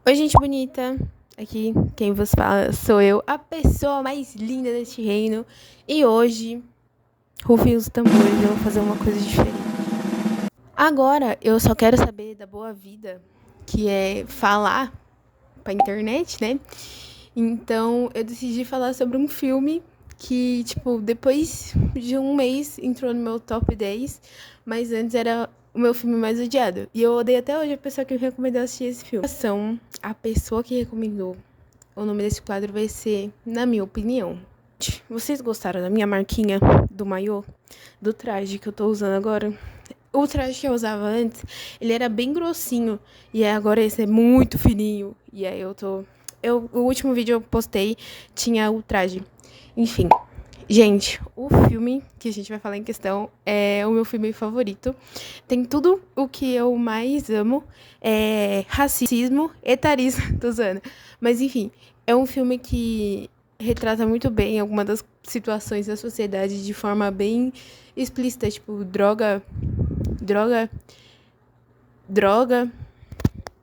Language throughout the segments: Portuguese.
Oi, gente bonita. Aqui quem vos fala sou eu, a pessoa mais linda deste reino. E hoje, rufem os tambores, eu vou fazer uma coisa diferente. Agora, eu só quero saber da boa vida, que é falar pra internet, né? Então, eu decidi falar sobre um filme que, tipo, depois de um mês entrou no meu top 10, mas antes era o meu filme mais odiado. E eu odeio até hoje a pessoa que me recomendou assistir esse filme. A pessoa que recomendou. O nome desse quadro vai ser Na Minha Opinião. Vocês gostaram da minha marquinha do maiô? Do traje que eu tô usando agora? O traje que eu usava antes, ele era bem grossinho. E agora esse é muito fininho. E aí o último vídeo eu postei tinha o traje. Enfim. Gente, o filme que a gente vai falar em questão é o meu filme favorito. Tem tudo o que eu mais amo. É racismo, etarismo, tô usando. Mas enfim, é um filme que retrata muito bem algumas das situações da sociedade de forma bem explícita, tipo droga, droga.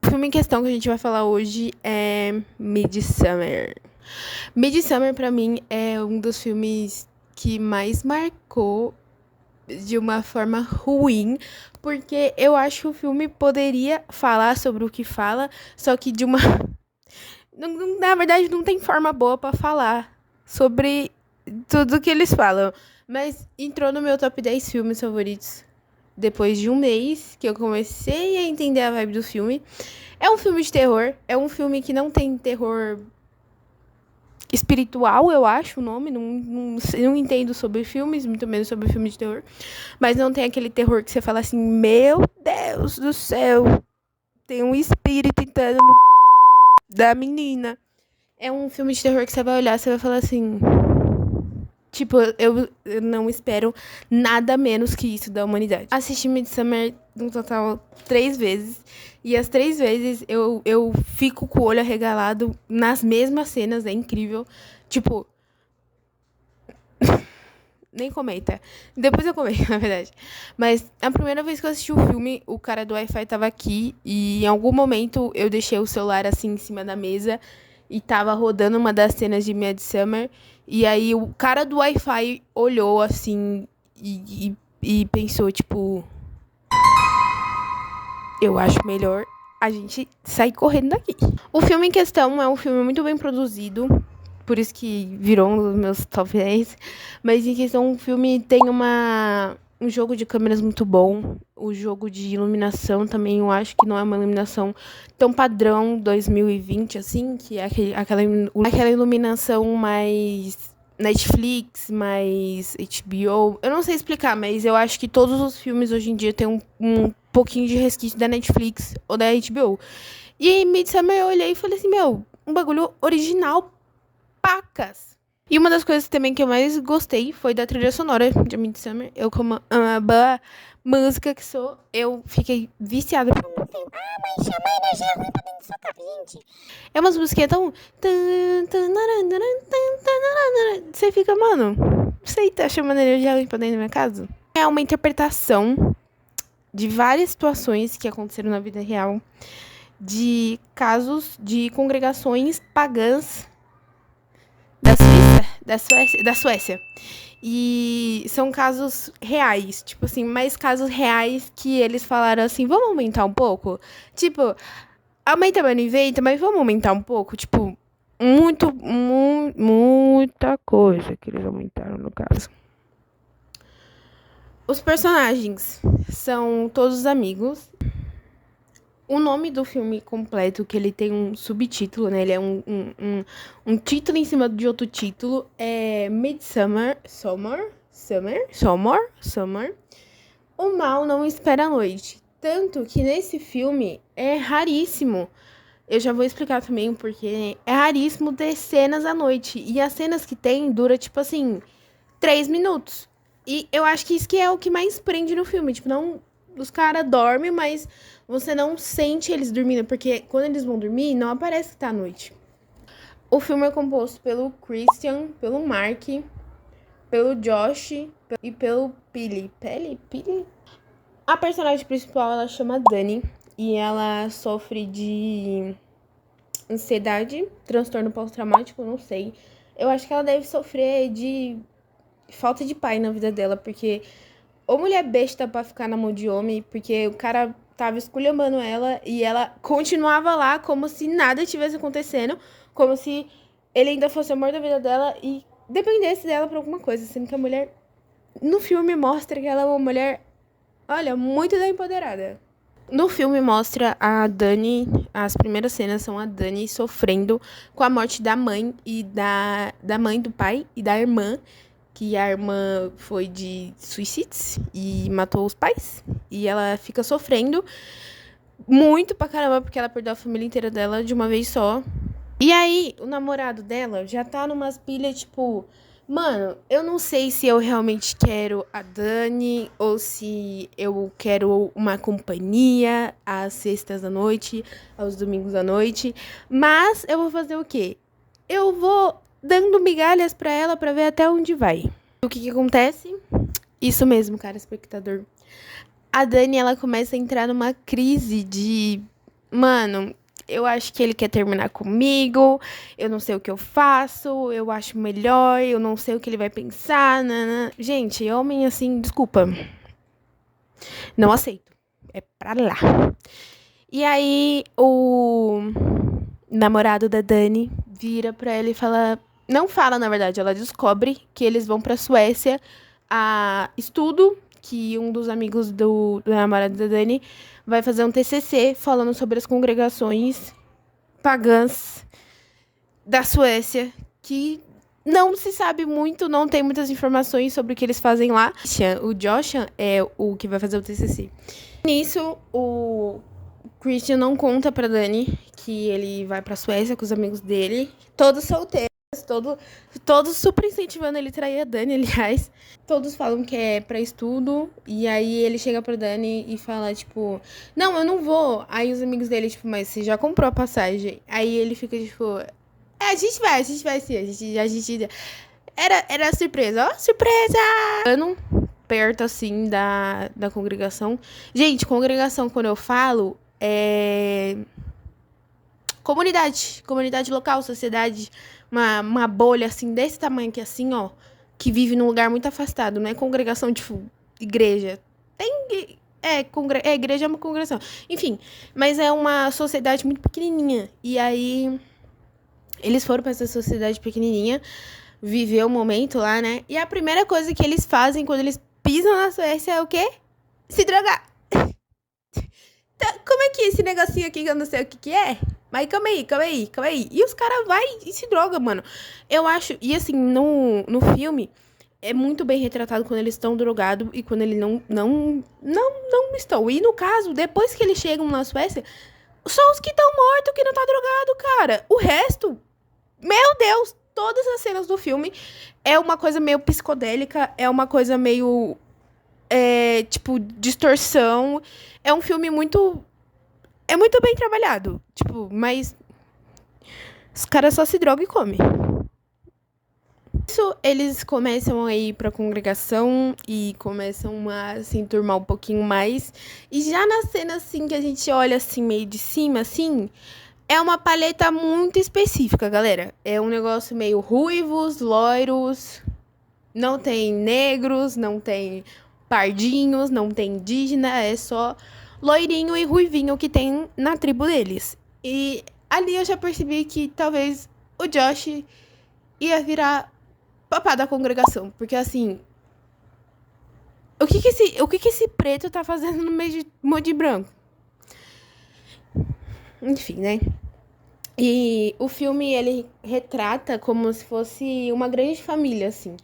O filme em questão que a gente vai falar hoje é Midsummer. Midsummer, pra mim, é um dos filmes que mais marcou de uma forma ruim, porque eu acho que o filme poderia falar sobre o que fala, só que de uma. Na verdade, não tem forma boa pra falar sobre tudo que eles falam. Mas entrou no meu top 10 filmes favoritos depois de um mês que eu comecei a entender a vibe do filme. É um filme de terror, é um filme que não tem terror espiritual, eu acho o nome. Não entendo sobre filmes, muito menos sobre filmes de terror. Mas não tem aquele terror que você fala assim, meu Deus do céu, tem um espírito entrando no da menina. É um filme de terror que você vai olhar, você vai falar assim. Tipo, eu não espero nada menos que isso da humanidade. Assisti Midsommar no total 3 vezes. E as 3 vezes eu fico com o olho arregalado nas mesmas cenas, é incrível. Tipo, nem comenta. Depois eu comento, na verdade. Mas a primeira vez que eu assisti o filme, o cara do Wi-Fi tava aqui. E em algum momento eu deixei o celular assim em cima da mesa. E tava rodando uma das cenas de Midsummer. E aí o cara do Wi-Fi olhou assim e pensou, tipo, eu acho melhor a gente sair correndo daqui. O filme em questão é um filme muito bem produzido. Por isso que virou um dos meus top 10. Mas em questão, o filme tem um jogo de câmeras muito bom. O jogo de iluminação também, eu acho que não é uma iluminação tão padrão 2020, assim, que é aquela iluminação mais Netflix, mais HBO. Eu não sei explicar, mas eu acho que todos os filmes hoje em dia têm um pouquinho de resquício da Netflix ou da HBO. E aí, Midsummer, eu olhei e falei assim, meu, um bagulho original pacas. E uma das coisas também que eu mais gostei foi da trilha sonora de Midsummer. Eu, como uma boa música que sou, eu fiquei viciada. Mas chama a energia ruim pra dentro da sua casa, gente. É umas musiquinhas tão. Você fica, mano, você tá chamando energia ruim pra dentro da minha casa? É uma interpretação de várias situações que aconteceram na vida real, de casos de congregações pagãs da Suécia. E são casos reais, tipo assim, mais casos reais que eles falaram assim, vamos aumentar um pouco? Tipo, aumenta, mas não inventa, mas vamos aumentar um pouco? Tipo, muita coisa que eles aumentaram no caso. Os personagens são todos amigos. O nome do filme completo, que ele tem um subtítulo, né? Ele é um título em cima de outro título. É Midsummer. Summer. O mal não espera a noite. Tanto que nesse filme é raríssimo. Eu já vou explicar também porque é raríssimo ter cenas à noite. E as cenas que tem dura, tipo assim, 3 minutos. E eu acho que isso que é o que mais prende no filme. Tipo, não. Os caras dormem, mas você não sente eles dormindo. Porque quando eles vão dormir, não aparece que tá à noite. O filme é composto pelo Christian, pelo Mark, pelo Josh e pelo Billy. Pili? A personagem principal, ela chama Dani. E ela sofre de ansiedade, transtorno pós-traumático, não sei. Eu acho que ela deve sofrer de falta de pai na vida dela, porque ou mulher besta pra ficar na mão de homem, porque o cara tava esculhambando ela e ela continuava lá como se nada tivesse acontecendo, como se ele ainda fosse o amor da vida dela e dependesse dela pra alguma coisa, sendo que a mulher no filme mostra que ela é uma mulher, olha, muito empoderada. No filme mostra a Dani, as primeiras cenas são a Dani sofrendo com a morte da mãe e da mãe do pai e da irmã, que a irmã foi de suicídio e matou os pais. E ela fica sofrendo muito pra caramba, porque ela perdeu a família inteira dela de uma vez só. E aí, o namorado dela já tá numas pilhas, tipo... Mano, eu não sei se eu realmente quero a Dani ou se eu quero uma companhia às sextas da noite, aos domingos à noite. Mas eu vou fazer o quê? Eu vou dando migalhas pra ela pra ver até onde vai. O que acontece? Isso mesmo, cara, espectador. A Dani, ela começa a entrar numa crise de... Mano, eu acho que ele quer terminar comigo, eu não sei o que eu faço, eu acho melhor, eu não sei o que ele vai pensar. Nana. Gente, homem assim, desculpa. Não aceito. É pra lá. E aí, o namorado da Dani vira pra ela e fala... Não fala, na verdade, ela descobre que eles vão pra Suécia a estudo, que um dos amigos do namorado da Dani vai fazer um TCC falando sobre as congregações pagãs da Suécia, que não se sabe muito, não tem muitas informações sobre o que eles fazem lá. O Joshua é o que vai fazer o TCC. Nisso, o Christian não conta pra Dani que ele vai pra Suécia com os amigos dele, todos solteiros. Todos super incentivando ele a trair a Dani, aliás. Todos falam que é pra estudo. E aí ele chega pra Dani e fala, tipo... Não, eu não vou. Aí os amigos dele, tipo... Mas você já comprou a passagem? Aí ele fica, tipo... a gente vai sim. A gente... Era surpresa. Ó, surpresa! Perto, assim, da congregação. Gente, congregação, quando eu falo... Comunidade local, sociedade, uma bolha, assim, desse tamanho aqui, assim, ó, que vive num lugar muito afastado, não é congregação, tipo, igreja. Igreja é uma congregação. Enfim, mas é uma sociedade muito pequenininha. E aí, eles foram pra essa sociedade pequenininha, viver o momento lá, né? E a primeira coisa que eles fazem quando eles pisam na Suécia é o quê? Se drogar. Como é que é esse negocinho aqui que eu não sei o que é? Mas calma aí. E os caras vai e se droga, mano. Eu acho... E assim, no filme, é muito bem retratado quando eles estão drogados e quando eles não estão. E no caso, depois que eles chegam na Suécia, só os que estão mortos que não tá drogado, cara. O resto... Meu Deus! Todas as cenas do filme é uma coisa meio psicodélica, é uma coisa meio... tipo, distorção. É um filme muito... É muito bem trabalhado, tipo, mas os caras só se drogam e comem. Isso, eles começam a ir pra congregação e começam a se enturmar um pouquinho mais. E já na cena, assim, que a gente olha, assim, meio de cima, assim, é uma paleta muito específica, galera. É um negócio meio ruivos, loiros, não tem negros, não tem pardinhos, não tem indígena, é só... loirinho e ruivinho que tem na tribo deles. E ali eu já percebi que talvez o Josh ia virar papá da congregação. Porque assim... O que esse preto tá fazendo no meio de um monte de branco? Enfim, né? E o filme, ele retrata como se fosse uma grande família, assim.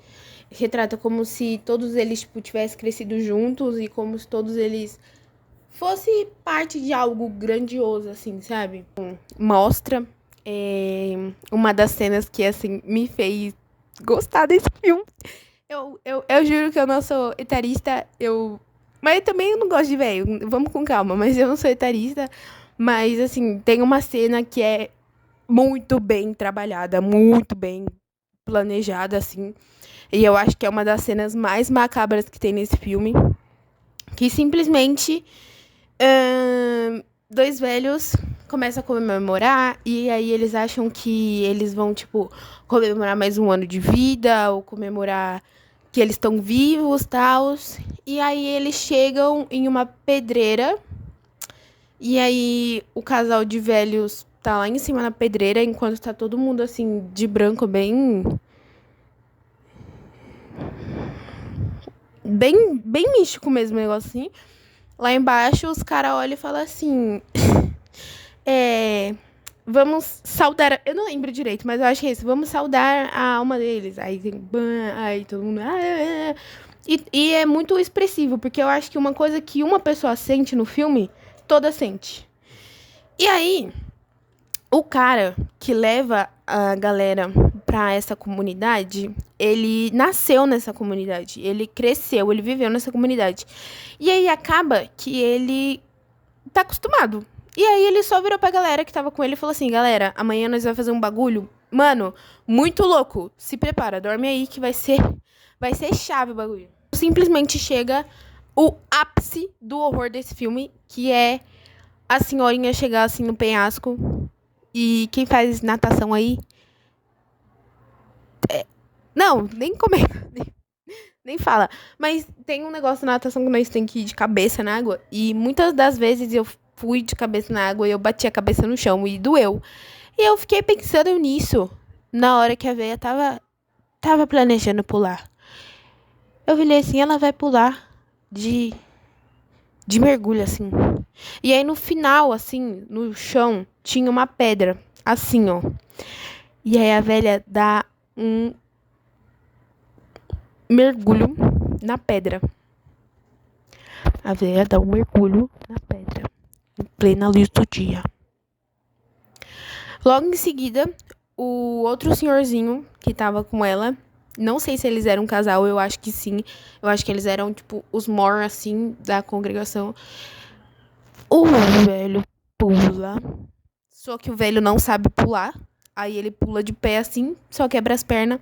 Retrata como se todos eles, tipo, tivessem crescido juntos e como se todos eles... fosse parte de algo grandioso, assim, sabe? Mostra uma das cenas que, assim, me fez gostar desse filme. Eu juro que eu não sou etarista, mas também eu não gosto de velho, vamos com calma, mas eu não sou etarista. Mas, assim, tem uma cena que é muito bem trabalhada, muito bem planejada, assim. E eu acho que é uma das cenas mais macabras que tem nesse filme. Que simplesmente... dois velhos começam a comemorar, e aí eles acham que eles vão, tipo, comemorar mais um ano de vida, ou comemorar que eles estão vivos, tal. E aí eles chegam em uma pedreira, e aí o casal de velhos tá lá em cima na pedreira, enquanto tá todo mundo, assim, de branco, bem místico mesmo, o negócio assim. Lá embaixo, os caras olham e falam assim... vamos saudar... Eu não lembro direito, mas eu acho que é isso. Vamos saudar a alma deles. Aí tem... Aí todo mundo... E é muito expressivo, porque eu acho que uma coisa que uma pessoa sente no filme, toda sente. E aí, o cara que leva a galera pra essa comunidade, ele nasceu nessa comunidade. Ele cresceu, ele viveu nessa comunidade. E aí acaba que ele tá acostumado. E aí ele só virou pra galera que tava com ele e falou assim: galera, amanhã nós vamos fazer um bagulho, mano, muito louco. Se prepara, dorme aí que vai ser chave o bagulho. Simplesmente chega o ápice do horror desse filme, que é a senhorinha chegar assim no penhasco. E quem faz natação aí... Não, nem comenta, nem fala. Mas tem um negócio na natação que nós tem que ir de cabeça na água. E muitas das vezes eu fui de cabeça na água e eu bati a cabeça no chão e doeu. E eu fiquei pensando nisso na hora que a véia tava planejando pular. Eu falei assim, ela vai pular de mergulho, assim. E aí no final, assim, no chão, tinha uma pedra, assim, ó. E aí a velha dá um mergulho na pedra. A velha dá um mergulho na pedra. Em plena luz do dia. Logo em seguida, o outro senhorzinho que tava com ela, não sei se eles eram um casal, eu acho que sim. Eu acho que eles eram, tipo, os mor, assim, da congregação. O velho pula. Só que o velho não sabe pular. Aí ele pula de pé assim, só quebra as pernas.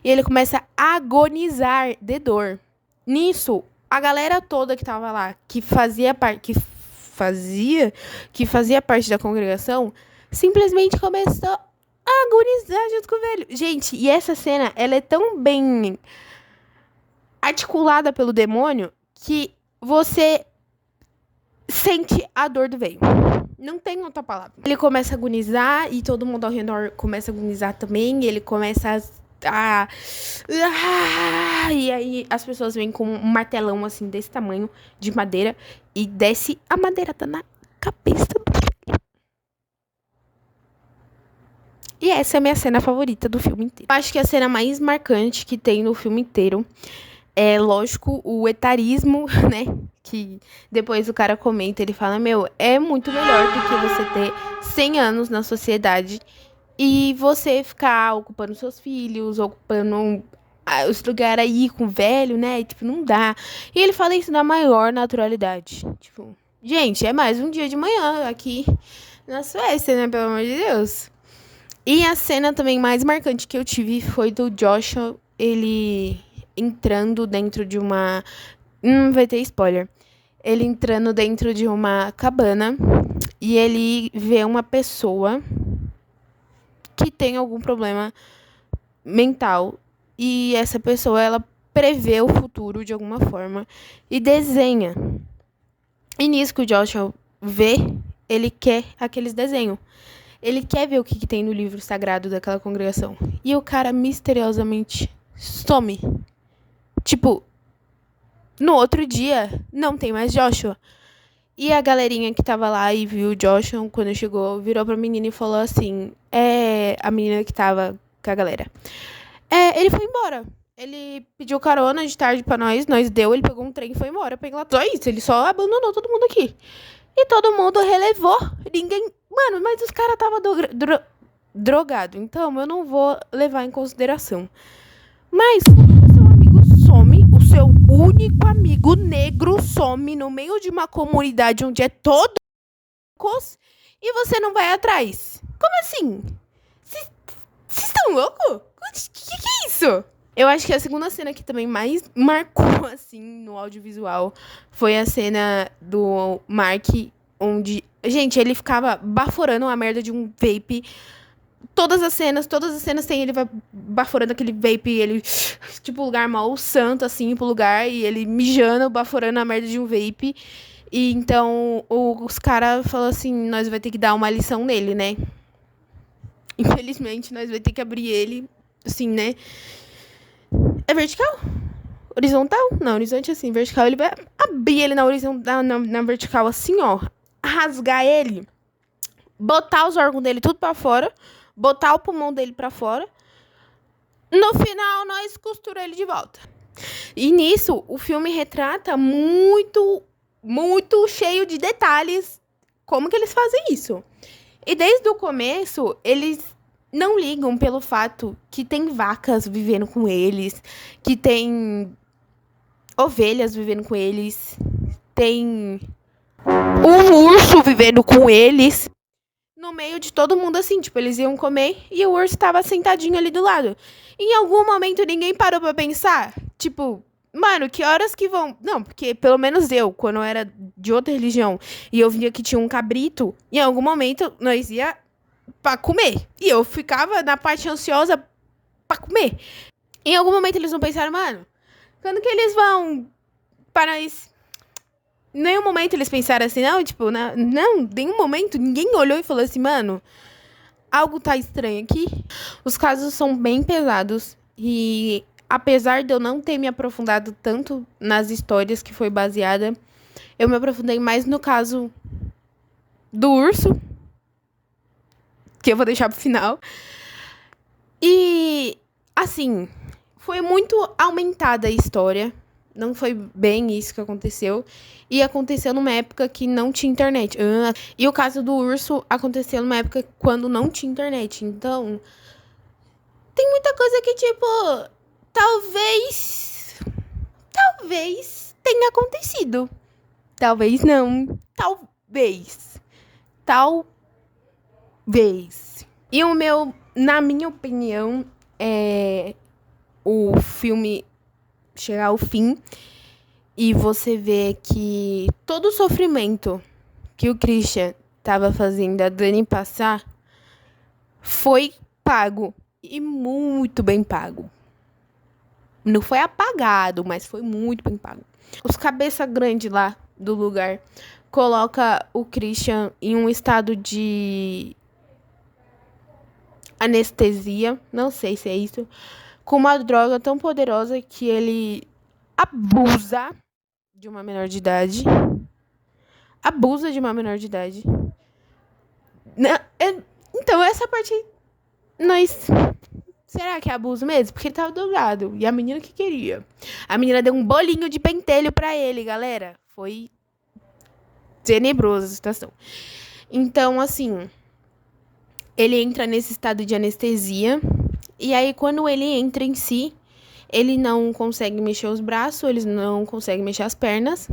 E ele começa a agonizar de dor. Nisso, a galera toda que tava lá, que fazia parte da congregação, simplesmente começou a agonizar junto com o velho. Gente, e essa cena, ela é tão bem articulada pelo demônio que você sente a dor do velho. Não tem outra palavra. Ele começa a agonizar e todo mundo ao redor começa a agonizar também. E ele começa e aí as pessoas vêm com um martelão assim desse tamanho de madeira e desce a madeirada na cabeça do velho. E essa é a minha cena favorita do filme inteiro. Eu acho que a cena mais marcante que tem no filme inteiro é, lógico, o etarismo, né? Que depois o cara comenta, ele fala, meu, é muito melhor do que você ter 100 anos na sociedade e você ficar ocupando seus filhos, ocupando os lugares aí com o velho, né? E, tipo, não dá. E ele fala isso na maior naturalidade. Tipo, gente, é mais um dia de manhã aqui na Suécia, né? Pelo amor de Deus. E a cena também mais marcante que eu tive foi do Joshua, ele entrando dentro de uma... vai ter spoiler. Ele entrando dentro de uma cabana e ele vê uma pessoa que tem algum problema mental. E essa pessoa, ela prevê o futuro de alguma forma e desenha. E nisso que o Joshua vê, ele quer aqueles desenhos. Ele quer ver o que tem no livro sagrado daquela congregação. E o cara misteriosamente some. Tipo, no outro dia, não tem mais Joshua. E a galerinha que tava lá e viu o Joshua, quando chegou, virou pra menina e falou assim... a menina que tava com a galera. Ele foi embora. Ele pediu carona de tarde pra nós deu, ele pegou um trem e foi embora pra Inglaterra. Só isso, ele só abandonou todo mundo aqui. E todo mundo relevou. Ninguém... Mano, mas os caras tava drogado. Então, eu não vou levar em consideração. Mas, quando o seu amigo some, o seu único amigo negro some no meio de uma comunidade onde é todo e você não vai atrás. Como assim? Vocês estão loucos? Que é isso? Eu acho que a segunda cena que também mais marcou, assim, no audiovisual foi a cena do Mark, onde Gente, ele ficava baforando a merda de um vape. Todas as cenas tem ele baforando aquele vape, ele, tipo, lugar mal santo, assim, pro lugar, e ele mijando, baforando a merda de um vape. E então, os caras falaram assim, nós vai ter que dar uma lição nele, né? Infelizmente, nós vai ter que abrir ele, assim, né? É vertical? Horizontal? Não, horizonte assim, vertical. Ele vai abrir ele na horizontal, na vertical, assim, ó. Rasgar ele. Botar os órgãos dele tudo pra fora. Botar o pulmão dele pra fora. No final, nós costura ele de volta. E nisso, o filme retrata muito, muito cheio de detalhes como que eles fazem isso. E desde o começo, eles não ligam pelo fato que tem vacas vivendo com eles, que tem ovelhas vivendo com eles, tem um urso vivendo com eles. No meio de todo mundo, assim, tipo, eles iam comer e o urso tava sentadinho ali do lado. Em algum momento ninguém parou pra pensar, tipo, mano, que horas que vão. Não, porque pelo menos eu, quando eu era de outra religião e eu via que tinha um cabrito, em algum momento nós ia pra comer. E eu ficava na parte ansiosa pra comer. Em algum momento eles não pensaram, mano, quando que eles vão para isso? Em nenhum momento eles pensaram assim, não, tipo, não, em nenhum momento ninguém olhou e falou assim, mano, algo tá estranho aqui. Os casos são bem pesados e apesar de eu não ter me aprofundado tanto nas histórias que foi baseada, eu me aprofundei mais no caso do urso, que eu vou deixar pro final. E, assim, foi muito aumentada a história. Não foi bem isso que aconteceu. E aconteceu numa época que não tinha internet. E o caso do urso aconteceu numa época quando não tinha internet. Então, tem muita coisa que, tipo, talvez tenha acontecido. Talvez não. Talvez. E na minha opinião, o filme chegar ao fim e você vê que todo o sofrimento que o Christian estava fazendo a Dani passar foi pago e muito bem pago. Não foi apagado, mas foi muito bem pago. Os cabeça grande lá do lugar coloca o Christian em um estado de anestesia, não sei se é isso, com uma droga tão poderosa que ele abusa de uma menor de idade. Abusa de uma menor de idade. Então, essa parte, nós... Será que é abuso mesmo? Porque ele tava drogado. E a menina que queria. A menina deu um bolinho de pentelho pra ele, galera. Foi tenebrosa a situação. Então, assim... Ele entra nesse estado de anestesia. E aí, quando ele entra em si, ele não consegue mexer os braços, ele não consegue mexer as pernas.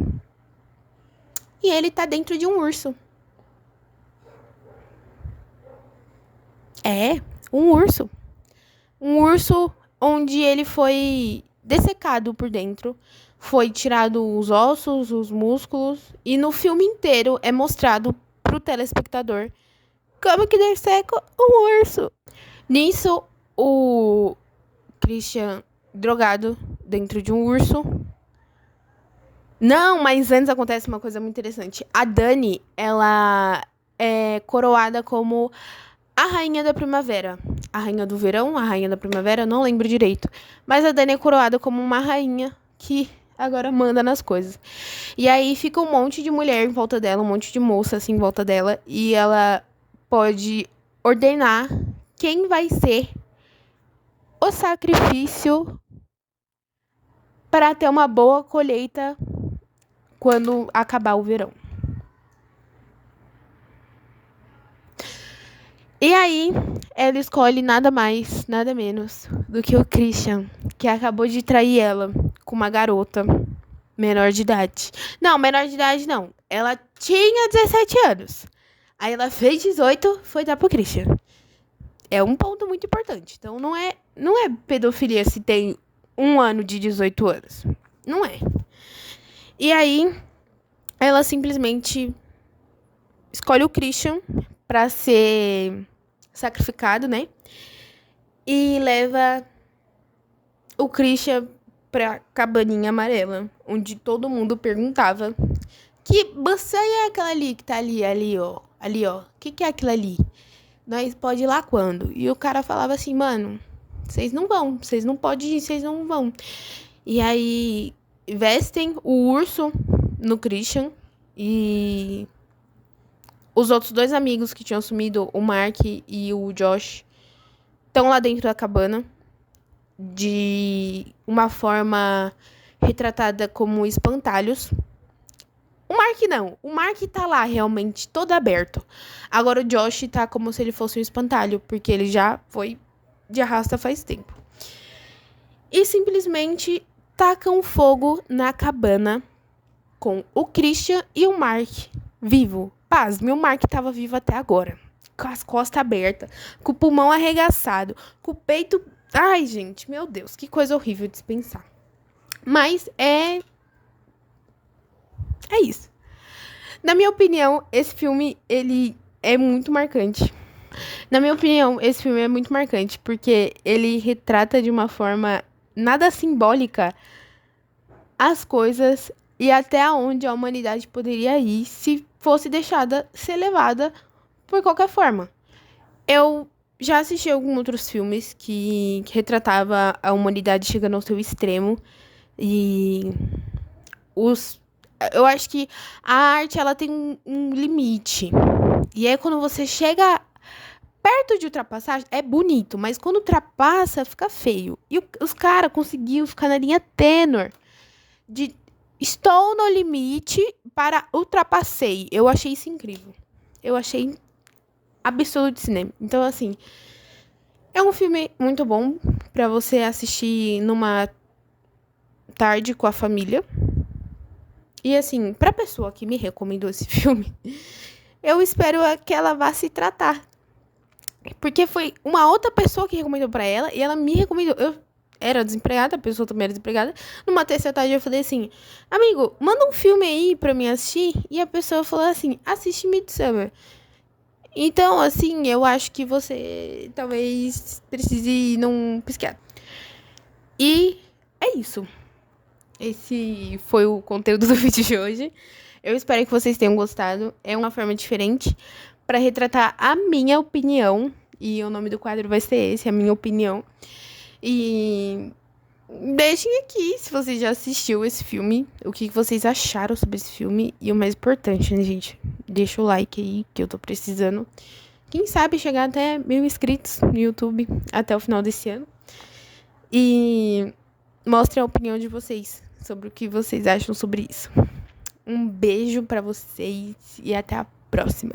E ele tá dentro de um urso. É, um urso. Um urso onde ele foi dessecado por dentro. Foi tirado os ossos, os músculos. E no filme inteiro é mostrado pro telespectador como que desseca um urso. Nisso, o Christian, drogado dentro de um urso. Não, mas antes acontece uma coisa muito interessante. A Dani, ela é coroada como a rainha da primavera. A rainha do verão, a rainha da primavera, não lembro direito. Mas a Dani é coroada como uma rainha que agora manda nas coisas. E aí fica um monte de mulher em volta dela, um monte de moça assim em volta dela. E ela pode ordenar quem vai ser o sacrifício para ter uma boa colheita quando acabar o verão. E aí, ela escolhe nada mais, nada menos do que o Christian, que acabou de trair ela com uma garota menor de idade. Não, menor de idade não. Ela tinha 17 anos. Aí ela fez 18, foi dar pro Christian. É um ponto muito importante. Então não é pedofilia se tem 1 ano de 18 anos. Não é. E aí, ela simplesmente escolhe o Christian pra ser sacrificado, né? E leva o Christian pra cabaninha amarela, onde todo mundo perguntava: que bançanha é aquela ali que tá ali, ó? Ali, ó. Que é aquilo ali? Nós pode ir lá quando? E o cara falava assim, mano, vocês não vão, vocês não podem ir, vocês não vão. E aí vestem o urso no Christian e os outros dois amigos que tinham sumido, o Mark e o Josh, estão lá dentro da cabana de uma forma retratada como espantalhos. O Mark não. O Mark tá lá realmente todo aberto. Agora o Josh tá como se ele fosse um espantalho, porque ele já foi de arrasta faz tempo. E simplesmente tacam fogo na cabana com o Christian e o Mark vivo. Pasme, o Mark tava vivo até agora. Com as costas abertas, com o pulmão arregaçado, com o peito... Ai, gente, meu Deus, que coisa horrível de se pensar. Mas é isso. Na minha opinião, esse filme, ele é muito marcante. Na minha opinião, esse filme é muito marcante, porque ele retrata de uma forma nada simbólica as coisas e até onde a humanidade poderia ir se fosse deixada ser levada por qualquer forma. Eu já assisti alguns outros filmes que retratava a humanidade chegando ao seu extremo e eu acho que a arte ela tem um limite. E aí quando você chega perto de ultrapassar, é bonito, mas quando ultrapassa, fica feio. E os caras conseguiu ficar na linha tênue de estou no limite para ultrapassei. Eu achei isso incrível. Eu achei absurdo de cinema. Então, assim, é um filme muito bom pra você assistir numa tarde com a família. E, assim, pra pessoa que me recomendou esse filme, eu espero que ela vá se tratar. Porque foi uma outra pessoa que recomendou pra ela e ela me recomendou. Eu era desempregada, a pessoa também era desempregada. Numa terça tarde eu falei assim, amigo, manda um filme aí pra mim assistir. E a pessoa falou assim, assiste Midsommar. Então, assim, eu acho que você talvez precise ir num psiquiatra. E é isso. Esse foi o conteúdo do vídeo de hoje. Eu espero que vocês tenham gostado. É uma forma diferente para retratar a minha opinião. E o nome do quadro vai ser esse, a minha opinião. E deixem aqui se você já assistiu esse filme, o que vocês acharam sobre esse filme. E o mais importante, né, gente? Deixa o like aí, que eu tô precisando. Quem sabe chegar até 1000 inscritos no YouTube até o final desse ano. E mostrem a opinião de vocês sobre o que vocês acham sobre isso. Um beijo pra vocês e até a próxima.